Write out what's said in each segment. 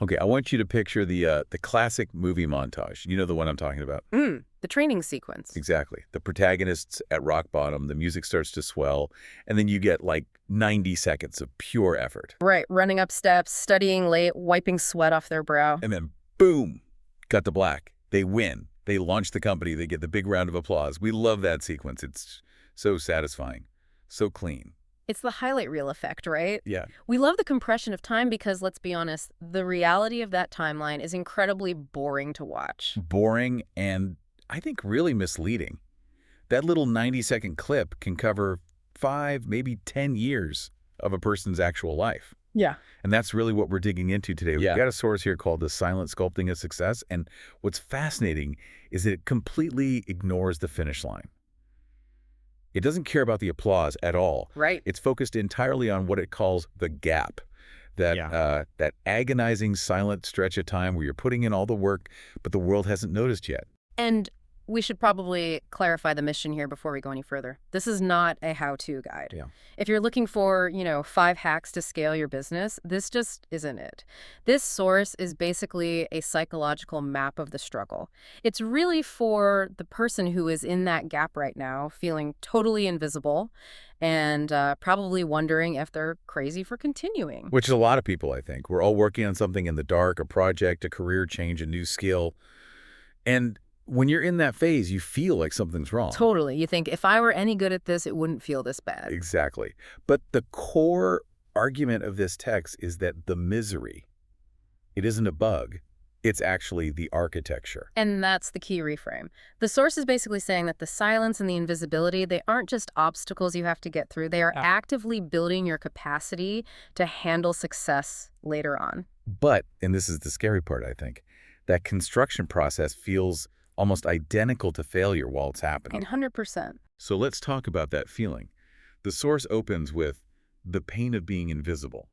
Okay, I want you to picture the classic movie montage. You know the one I'm talking about. The training sequence. Exactly. The protagonist's at rock bottom, the music starts to swell, and then you get like 90 seconds of pure effort. Right, running up steps, studying late, wiping sweat off their brow. And then boom, cut to black. They win. They launch the company. They get the big round of applause. We love that sequence. It's so satisfying, so clean. It's the highlight reel effect, right? Yeah. We love the compression of time because, let's be honest, the reality of that timeline is incredibly boring to watch. Boring and I think really misleading. That little 90-second clip can cover 5, maybe 10 years of a person's actual life. Yeah. And that's really what we're digging into today. Yeah. We've got a source here called The Silent Sculpting of Success, and what's fascinating is that it completely ignores the finish line. It doesn't care about the applause at all. Right. It's focused entirely on what it calls the gap, that agonizing silent stretch of time where you're putting in all the work, but the world hasn't noticed yet. And we should probably clarify the mission here before we go any further. This is not a how-to guide. Yeah. If you're looking for, 5 hacks to scale your business, this just isn't it. This source is basically a psychological map of the struggle. It's really for the person who is in that gap right now, feeling totally invisible and probably wondering if they're crazy for continuing. Which is a lot of people, I think. We're all working on something in the dark, a project, a career change, a new skill. And when you're in that phase, you feel like something's wrong. Totally. You think, if I were any good at this, it wouldn't feel this bad. Exactly. But the core argument of this text is that the misery, it isn't a bug. It's actually the architecture. And that's the key reframe. The source is basically saying that the silence and the invisibility, they aren't just obstacles you have to get through. They are actively building your capacity to handle success later on. But, and this is the scary part, I think, that construction process feels almost identical to failure while it's happening. 100%. So let's talk about that feeling. The source opens with the pain of being invisible.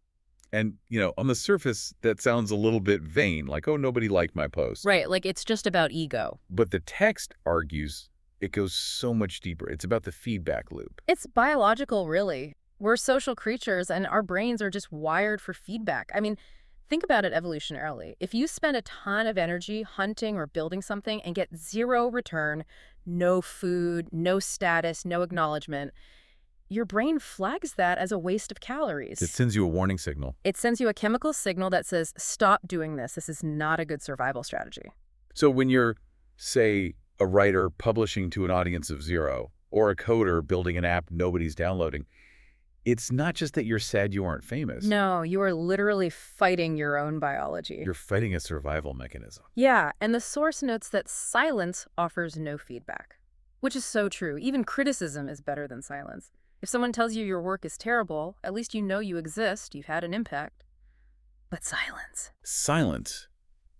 And, on the surface, that sounds a little bit vain, like, oh, nobody liked my post. Right, like it's just about ego. But the text argues it goes so much deeper. It's about the feedback loop. It's biological, really. We're social creatures, and our brains are just wired for feedback. I mean, think about it evolutionarily. If you spend a ton of energy hunting or building something and get zero return, no food, no status, no acknowledgement, your brain flags that as a waste of calories. It sends you a warning signal. It sends you a chemical signal that says, stop doing this. This is not a good survival strategy. So when you're, say, a writer publishing to an audience of 0, or a coder building an app nobody's downloading, it's not just that you're sad you aren't famous. No, you are literally fighting your own biology. You're fighting a survival mechanism. Yeah, and the source notes that silence offers no feedback, which is so true. Even criticism is better than silence. If someone tells you your work is terrible, at least you know you exist, you've had an impact. But silence. Silence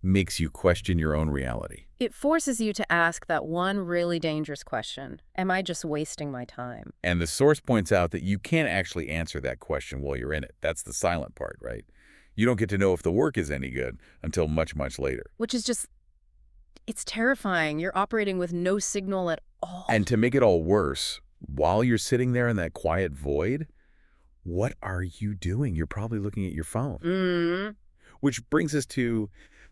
makes you question your own reality. It forces you to ask that one really dangerous question. Am I just wasting my time? And the source points out that you can't actually answer that question while you're in it. That's the silent part, right? You don't get to know if the work is any good until much, much later. Which is just, it's terrifying. You're operating with no signal at all. And to make it all worse, while you're sitting there in that quiet void, what are you doing? You're probably looking at your phone. Which brings us to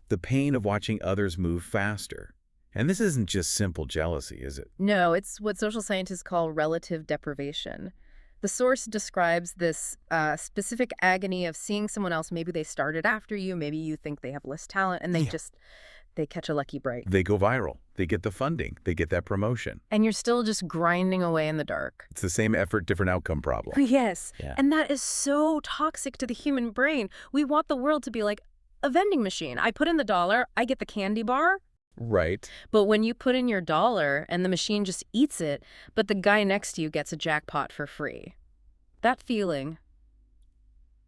the pain of watching others move faster. And this isn't just simple jealousy, is it? No, it's what social scientists call relative deprivation. The source describes this specific agony of seeing someone else. Maybe they started after you. Maybe you think they have less talent, and they catch a lucky break. They go viral. They get the funding. They get that promotion. And you're still just grinding away in the dark. It's the same effort, different outcome problem. Yes. Yeah. And that is so toxic to the human brain. We want the world to be like a vending machine. I put in the dollar, I get the candy bar. Right. But when you put in your dollar and the machine just eats it, but the guy next to you gets a jackpot for free, that feeling,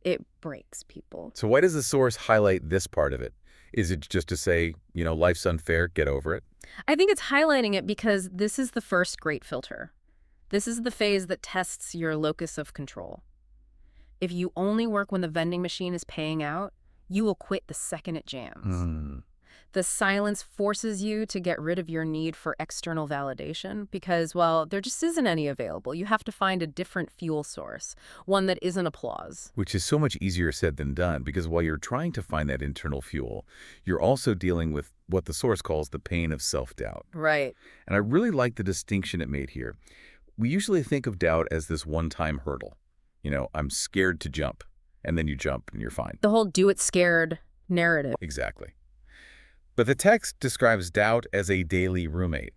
it breaks people. So why does the source highlight this part of it? Is it just to say, life's unfair, get over it? I think it's highlighting it because this is the first great filter. This is the phase that tests your locus of control. If you only work when the vending machine is paying out, you will quit the second it jams. The silence forces you to get rid of your need for external validation because, well, there just isn't any available. You have to find a different fuel source, one that isn't applause. Which is so much easier said than done, because while you're trying to find that internal fuel, you're also dealing with what the source calls the pain of self-doubt. Right. And I really like the distinction it made here. We usually think of doubt as this one-time hurdle. I'm scared to jump, and then you jump and you're fine. The whole do it scared narrative. Exactly. But the text describes doubt as a daily roommate.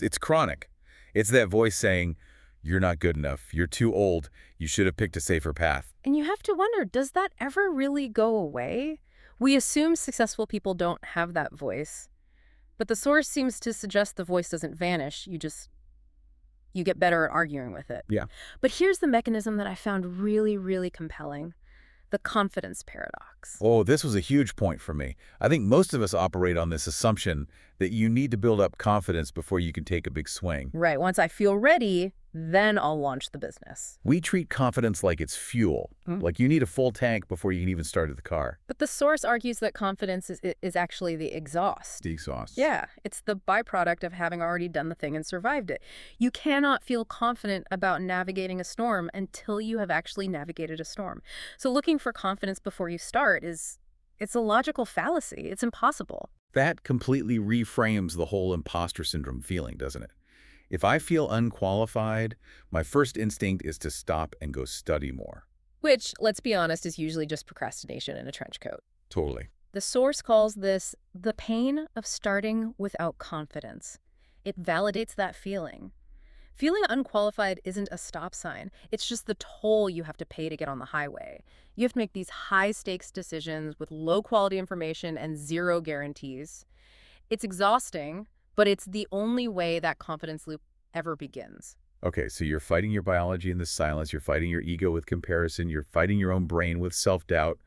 It's chronic. It's that voice saying, you're not good enough, you're too old, you should have picked a safer path. And you have to wonder, does that ever really go away? We assume successful people don't have that voice. But the source seems to suggest the voice doesn't vanish. You get better at arguing with it. Yeah. But here's the mechanism that I found really, really compelling. The confidence paradox. Oh, this was a huge point for me. I think most of us operate on this assumption that you need to build up confidence before you can take a big swing. Right. Once I feel ready, then I'll launch the business. We treat confidence like it's fuel, like you need a full tank before you can even start the car. But the source argues that confidence is actually the exhaust. The exhaust. Yeah, it's the byproduct of having already done the thing and survived it. You cannot feel confident about navigating a storm until you have actually navigated a storm. So looking for confidence before you start it's a logical fallacy. It's impossible. That completely reframes the whole imposter syndrome feeling, doesn't it? If I feel unqualified, my first instinct is to stop and go study more. Which, let's be honest, is usually just procrastination in a trench coat. Totally. The source calls this the pain of starting without confidence. It validates that feeling. Feeling unqualified isn't a stop sign. It's just the toll you have to pay to get on the highway. You have to make these high-stakes decisions with low-quality information and zero guarantees. It's exhausting, but it's the only way that confidence loop ever begins. Okay, so you're fighting your biology in the silence, you're fighting your ego with comparison, you're fighting your own brain with self-doubt.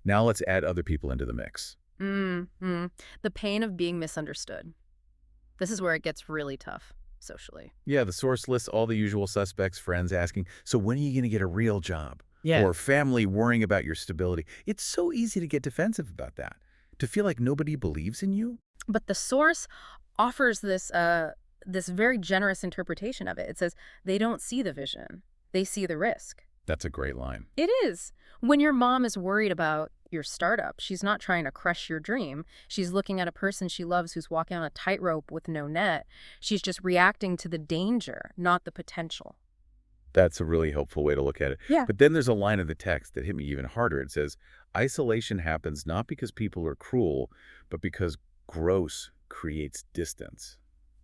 Now let's add other people into the mix. The pain of being misunderstood. This is where it gets really tough socially. Yeah, the source lists all the usual suspects, friends asking, so when are you going to get a real job? Yeah. Or family worrying about your stability. It's so easy to get defensive about that, to feel like nobody believes in you. But the source offers this very generous interpretation of it. It says they don't see the vision. They see the risk. That's a great line. It is. When your mom is worried about your startup, she's not trying to crush your dream. She's looking at a person she loves who's walking on a tightrope with no net. She's just reacting to the danger, not the potential. That's a really helpful way to look at it. Yeah. But then there's a line of the text that hit me even harder. It says, isolation happens not because people are cruel, but because growth creates distance.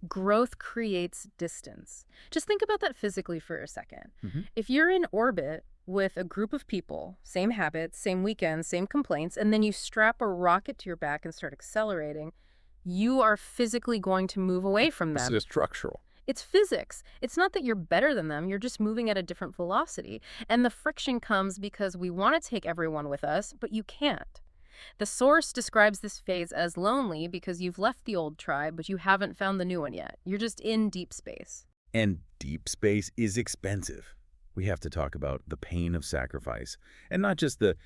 Growth creates distance. Just think about that physically for a second. If you're in orbit with a group of people, same habits, same weekends, same complaints, and then you strap a rocket to your back and start accelerating, you are physically going to move away from them. This is structural. It's physics. It's not that you're better than them. You're just moving at a different velocity. And the friction comes because we want to take everyone with us, but you can't. The source describes this phase as lonely because you've left the old tribe, but you haven't found the new one yet. You're just in deep space. And deep space is expensive. We have to talk about the pain of sacrifice, and not just the,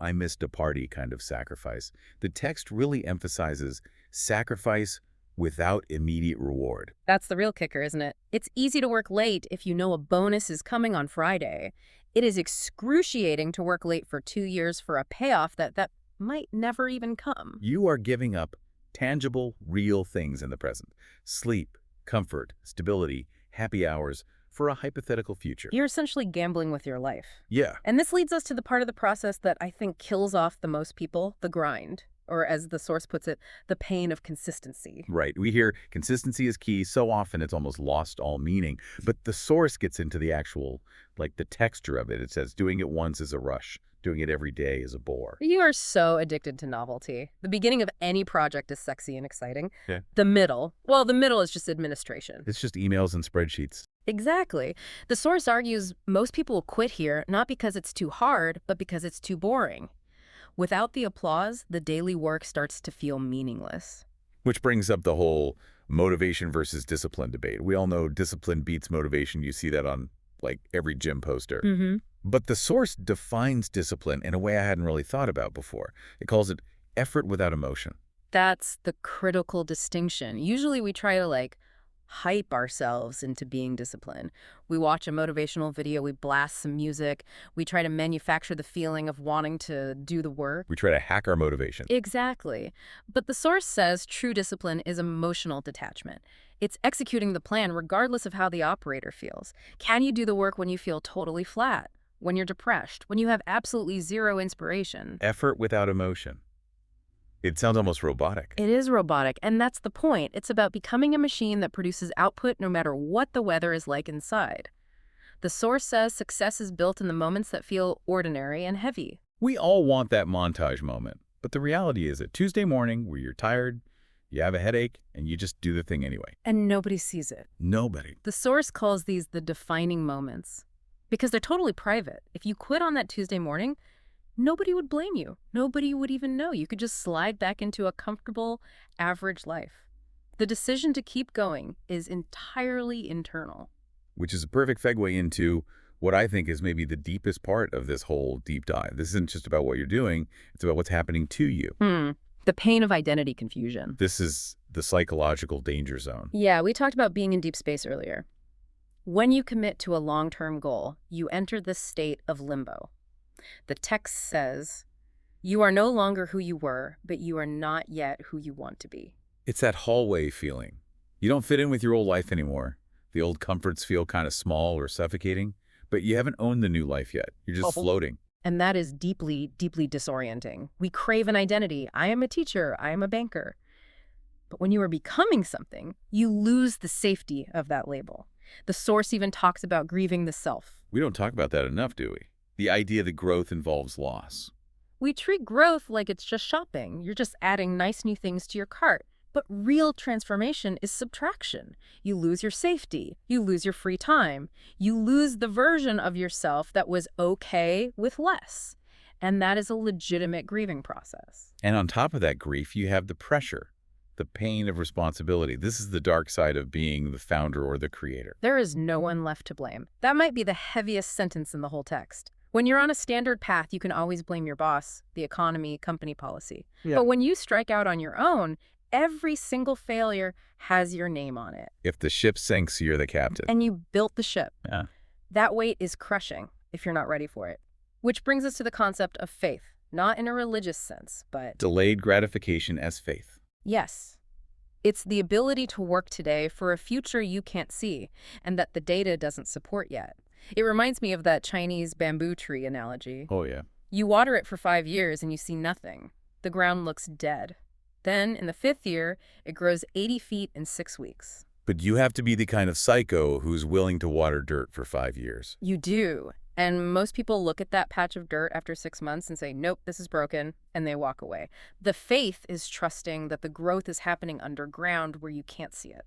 I missed a party kind of sacrifice. The text really emphasizes sacrifice without immediate reward. That's the real kicker, isn't it? It's easy to work late if you know a bonus is coming on Friday. It is excruciating to work late for 2 years for a payoff that might never even come. You are giving up tangible, real things in the present. Sleep, comfort, stability, happy hours for a hypothetical future. You're essentially gambling with your life. Yeah. And this leads us to the part of the process that I think kills off the most people, the grind. Or as the source puts it, the pain of consistency. Right. We hear consistency is key. So often it's almost lost all meaning. But the source gets into the actual, the texture of it. It says doing it once is a rush. Doing it every day is a bore. You are so addicted to novelty. The beginning of any project is sexy and exciting. Yeah. The middle is just administration. It's just emails and spreadsheets. Exactly. The source argues most people will quit here not because it's too hard, but because it's too boring. Without the applause, the daily work starts to feel meaningless. Which brings up the whole motivation versus discipline debate. We all know discipline beats motivation. You see that on, every gym poster. But the source defines discipline in a way I hadn't really thought about before. It calls it effort without emotion. That's the critical distinction. Usually we try to hype ourselves into being disciplined. We watch a motivational video, we blast some music, we try to manufacture the feeling of wanting to do the work. We try to hack our motivation. Exactly. But the source says true discipline is emotional detachment. It's executing the plan regardless of how the operator feels. Can you do the work when you feel totally flat? When you're depressed? When you have absolutely zero inspiration? Effort without emotion. It sounds almost robotic. It is robotic, and that's the point. It's about becoming a machine that produces output no matter what the weather is like inside. The source says success is built in the moments that feel ordinary and heavy. We all want that montage moment, but the reality is that Tuesday morning where you're tired, you have a headache, and you just do the thing anyway. And nobody sees it. Nobody. The source calls these the defining moments because they're totally private. If you quit on that Tuesday morning, nobody would blame you. Nobody would even know. You could just slide back into a comfortable, average life. The decision to keep going is entirely internal. Which is a perfect segue into what I think is maybe the deepest part of this whole deep dive. This isn't just about what you're doing. It's about what's happening to you. The pain of identity confusion. This is the psychological danger zone. Yeah, we talked about being in deep space earlier. When you commit to a long-term goal, you enter this state of limbo. The text says, you are no longer who you were, but you are not yet who you want to be. It's that hallway feeling. You don't fit in with your old life anymore. The old comforts feel kind of small or suffocating, but you haven't owned the new life yet. You're just floating. And that is deeply, deeply disorienting. We crave an identity. I am a teacher. I am a banker. But when you are becoming something, you lose the safety of that label. The source even talks about grieving the self. We don't talk about that enough, do we? The idea that growth involves loss. We treat growth like it's just shopping. You're just adding nice new things to your cart. But real transformation is subtraction. You lose your safety. You lose your free time. You lose the version of yourself that was okay with less. And that is a legitimate grieving process. And on top of that grief, you have the pressure, the pain of responsibility. This is the dark side of being the founder or the creator. There is no one left to blame. That might be the heaviest sentence in the whole text. When you're on a standard path, you can always blame your boss, the economy, company policy. Yeah. But when you strike out on your own, every single failure has your name on it. If the ship sinks, you're the captain. And you built the ship. Yeah. That weight is crushing if you're not ready for it. Which brings us to the concept of faith, not in a religious sense, but delayed gratification as faith. Yes. It's the ability to work today for a future you can't see and that the data doesn't support yet. It reminds me of that Chinese bamboo tree analogy. Oh, yeah. You water it for 5 years and you see nothing. The ground looks dead. Then, in the 5th year, it grows 80 feet in 6 weeks. But you have to be the kind of psycho who's willing to water dirt for 5 years. You do. And most people look at that patch of dirt after 6 months and say, nope, this is broken, and they walk away. The faith is trusting that the growth is happening underground where you can't see it.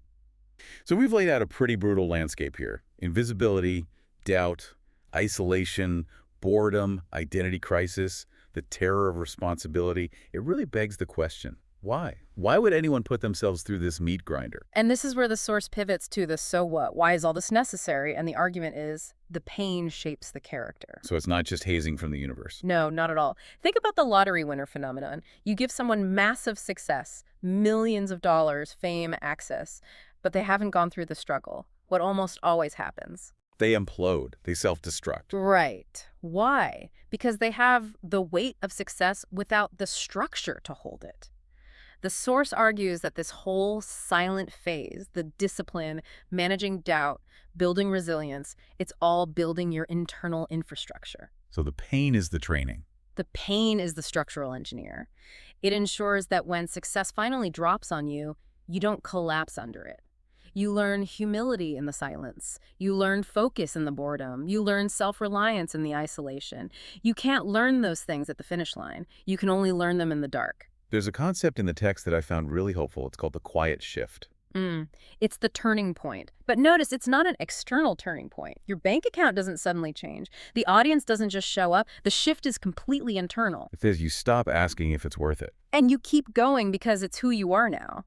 So we've laid out a pretty brutal landscape here. Invisibility, doubt, isolation, boredom, identity crisis, the terror of responsibility. It really begs the question, why? Why would anyone put themselves through this meat grinder? And this is where the source pivots to the so what? Why is all this necessary? And the argument is the pain shapes the character. So it's not just hazing from the universe. No, not at all. Think about the lottery winner phenomenon. You give someone massive success, millions of dollars, fame, access, but they haven't gone through the struggle. What almost always happens? They implode. They self-destruct. Right. Why? Because they have the weight of success without the structure to hold it. The source argues that this whole silent phase, the discipline, managing doubt, building resilience, it's all building your internal infrastructure. So the pain is the training. The pain is the structural engineer. It ensures that when success finally drops on you, you don't collapse under it. You learn humility in the silence. You learn focus in the boredom. You learn self-reliance in the isolation. You can't learn those things at the finish line. You can only learn them in the dark. There's a concept in the text that I found really helpful. It's called the quiet shift. It's the turning point. But notice it's not an external turning point. Your bank account doesn't suddenly change. The audience doesn't just show up. The shift is completely internal. It says you stop asking if it's worth it. And you keep going because it's who you are now.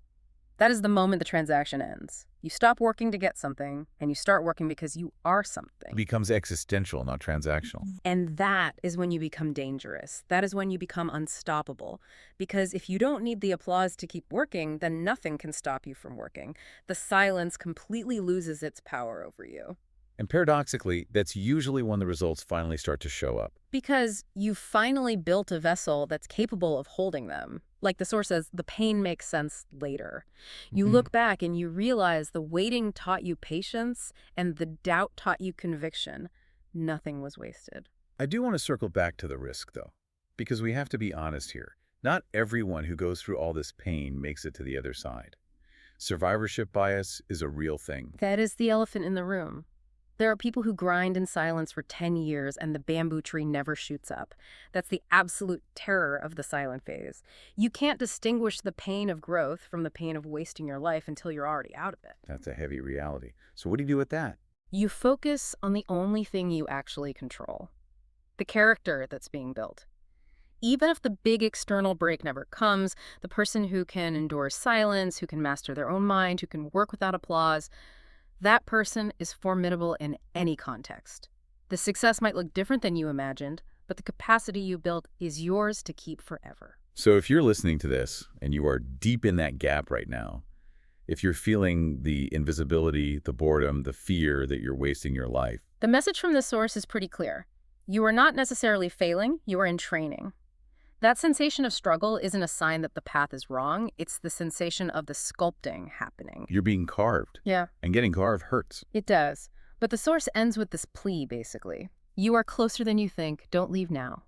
That is the moment the transaction ends. You stop working to get something, and you start working because you are It something. becomes existential, not transactional. And that is when you become dangerous. That is when you become unstoppable. Because if you don't need the applause to keep working, then nothing can stop you from working. The silence completely loses its power over you. And paradoxically, that's usually when the results finally start to show up. Because you've finally built a vessel that's capable of holding them. Like the source says, the pain makes sense later. You look back and you realize the waiting taught you patience and the doubt taught you conviction. Nothing was wasted. I do want to circle back to the risk, though, because we have to be honest here. Not everyone who goes through all this pain makes it to the other side. Survivorship bias is a real thing. That is the elephant in the room. There are people who grind in silence for 10 years and the bamboo tree never shoots up. That's the absolute terror of the silent phase. You can't distinguish the pain of growth from the pain of wasting your life until you're already out of it. That's a heavy reality. So what do you do with that? You focus on the only thing you actually control, the character that's being built. Even if the big external break never comes, the person who can endure silence, who can master their own mind, who can work without applause, that person is formidable in any context. The success might look different than you imagined, but the capacity you built is yours to keep forever. So if you're listening to this and you are deep in that gap right now, if you're feeling the invisibility, the boredom, the fear that you're wasting your life, The message from this source is pretty clear. You are not necessarily failing, you are in training. That sensation of struggle isn't a sign that the path is wrong, it's the sensation of the sculpting happening. you're being carved. Yeah, And getting carved hurts. it does. But the source ends with this plea, basically. You are closer than you think, don't leave now.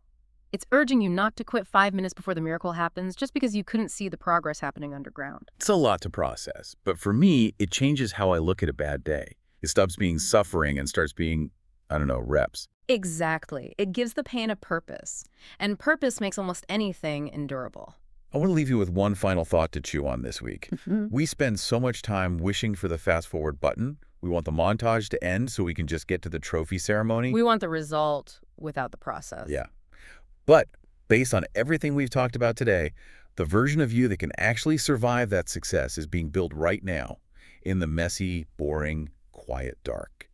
It's urging you not to quit 5 minutes before the miracle happens just because you couldn't see the progress happening underground. It's a lot to process. But for me, it changes how I look at a bad day. It stops being suffering and starts being, I don't know, reps. Exactly. It gives the pain a purpose. And purpose makes almost anything endurable. I want to leave you with one final thought to chew on this week. We spend so much time wishing for the fast forward button. We want the montage to end so we can just get to the trophy ceremony. We want the result without the process. Yeah. But based on everything we've talked about today, the version of you that can actually survive that success is being built right now in the messy, boring, quiet dark.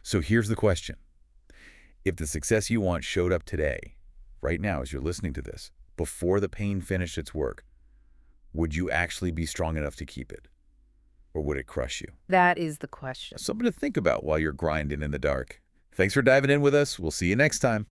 So here's the question. If the success you want showed up today, right now as you're listening to this, before the pain finished its work, would you actually be strong enough to keep it? Or would it crush you? That is the question. Something to think about while you're grinding in the dark. Thanks for diving in with us. We'll see you next time.